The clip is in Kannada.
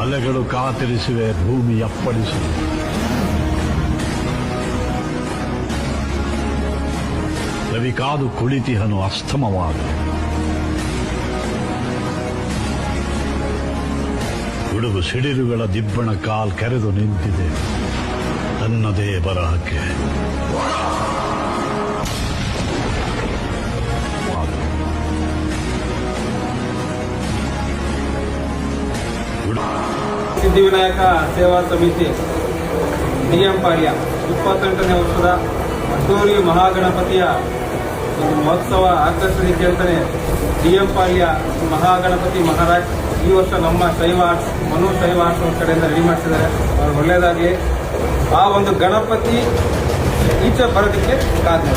ಅಲೆಗಳು ಕಾತಿರಿಸಿವೆ, ಭೂಮಿ ಅಪ್ಪಳಿಸಿವೆ. ರವಿ ಕಾದು ಕುಳಿತಿಹನು ಅಸ್ತಮವಾದ. ಗುಡುಗು ಸಿಡಿಲುಗಳ ದಿಬ್ಬಣ ಕಾಲ್ ಕೆರೆದು ನಿಂತಿದೆ ತನ್ನದೇ ಬರಹಕ್ಕೆ. ಸಿದ್ಧಿವಿನಾಯಕ ಸೇವಾ ಸಮಿತಿ ನಿಯಂಪಾಳ್ಯ 28ನೇ ವರ್ಷದ ಅದ್ದೂರಿ ಮಹಾಗಣಪತಿಯ ಒಂದು ಮಹೋತ್ಸವ ಆಕರ್ಷಣೆ ಅಂತಾನೆ ನಿಯಂಪಾಳ್ಯ ಮಹಾಗಣಪತಿ ಮಹಾರಾಜ್ ಈ ವರ್ಷ ನಮ್ಮ ಶೈವ ಆರ್ಟ್ಸ್ ಮನು ಶೈವ ಆರ್ಟ್ಸ್ ಅವ್ರ ಕಡೆಯಿಂದ ರೆಡಿ ಮಾಡಿಸಿದ್ದಾರೆ. ಅವ್ರು ಒಳ್ಳೆಯದಾಗಲಿ. ಆ ಒಂದು ಗಣಪತಿ ಈಚೆ ಬರೋದಕ್ಕೆ ಕಾರಣ